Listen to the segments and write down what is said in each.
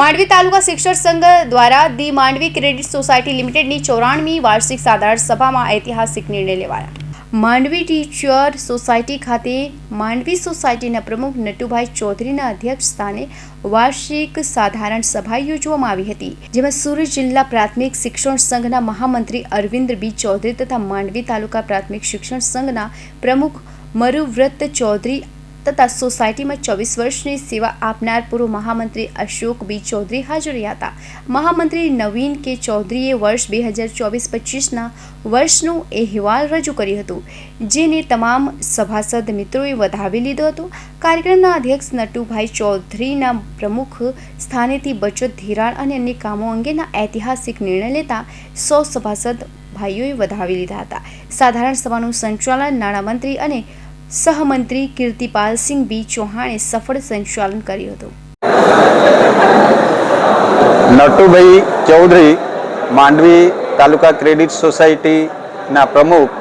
માંડવી તાલુકા શિક્ષણ સંઘ દ્વારા ધી માંડવી ક્રેડિટ સોસાયટી લિમિટેડની 94મી વાર્ષિક સાધારણ સભામાં ઐતિહાસિક નિર્ણય લેવાયા. માંડવી ટીચર સોસાયટી ખાતે માંડવી સોસાયટીના પ્રમુખ નટુભાઈ ચૌધરીના અધ્યક્ષ સ્થાને વાર્ષિક સાધારણ સભા યોજવામાં આવી હતી, જેમાં સુરત જિલ્લા પ્રાથમિક શિક્ષણ સંઘના મહામંત્રી અરવિંદ બી ચૌધરી તથા માંડવી તાલુકા પ્રાથમિક શિક્ષણ સંઘના પ્રમુખ મરુવ્રત ચૌધરી તથા સોસાયટીમાં 24 વર્ષની સેવા આપનાર પૂર્વ મહામંત્રી અશોક બી ચૌધરી હાજર રહ્યા હતા. મહામંત્રી નવીન કે ચૌધરીએ વર્ષ 2024-25ના વર્ષનું અહેવાલ રજૂ કર્યું હતું, જેને તમામ સભાસદ મિત્રોએ વધાવી લીધો હતો. કાર્યક્રમના અધ્યક્ષ નટુભાઈ ચૌધરીના પ્રમુખ સ્થાનેથી બચત, ધિરાણ અને અન્ય કામો અંગેના ઐતિહાસિક નિર્ણય લેતા 100 સભાસદ ભાઈઓએ વધાવી લીધા હતા. સાધારણ સભાનું સંચાલન નાણામંત્રી અને સહમંત્રી કીર્તિપાલસિંહ બી ચૌહાણે સફળ સંચાલન કર્યું હતું. નટુભાઈ ચૌધરી, માંડવી તાલુકા ક્રેડિટ સોસાયટીના પ્રમુખ,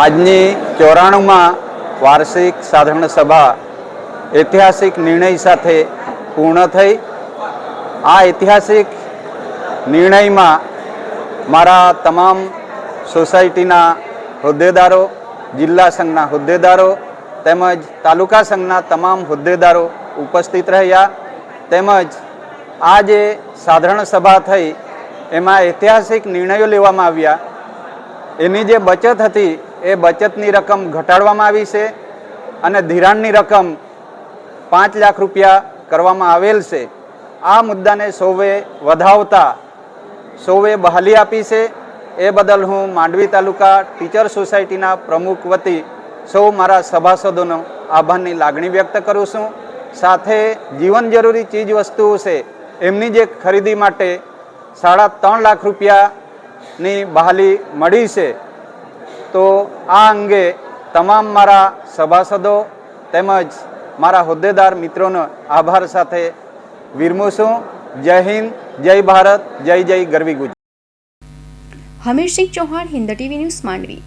આજની 94માં વાર્ષિક સાધારણ સભા ઐતિહાસિક નિર્ણય સાથે પૂર્ણ થઈ. આ ઐતિહાસિક નિર્ણયમાં મારા તમામ સોસાયટીના હોદ્દેદારો, જિલ્લા સંઘના હોદ્દેદારો તેમજ તાલુકા સંઘના તમામ હોદ્દેદારો ઉપસ્થિત રહ્યા. તેમજ આ જે સાધારણ સભા થઈ એમાં ઐતિહાસિક નિર્ણયો લેવામાં આવ્યા. એની જે બચત હતી એ બચતની રકમ ઘટાડવામાં આવી છે અને ધિરાણની રકમ 5 લાખ રૂપિયા કરવામાં આવેલ છે. આ મુદ્દાને સૌએ વધાવતા સૌએ બહાલી આપી છે. એ બદલ હું માંડવી તાલુકા ટીચર સોસાયટીના પ્રમુખ વતી સૌ મારા સભાસદોનો આભારની લાગણી વ્યક્ત કરું છું. સાથે જીવન જરૂરી ચીજ વસ્તુઓ છે એમની જે ખરીદી માટે 3.5 લાખ રૂપિયાની બહાલી મળી છે. તો આ અંગે તમામ મારા સભાસદો તેમજ મારા હોદ્દેદાર મિત્રોનો આભાર સાથે વિરમું છું. જય હિન્દ, જય ભારત, જય જય ગરવી ગુજરાત. Hamirsinh Chauhan, Hind TV news, Mandvi.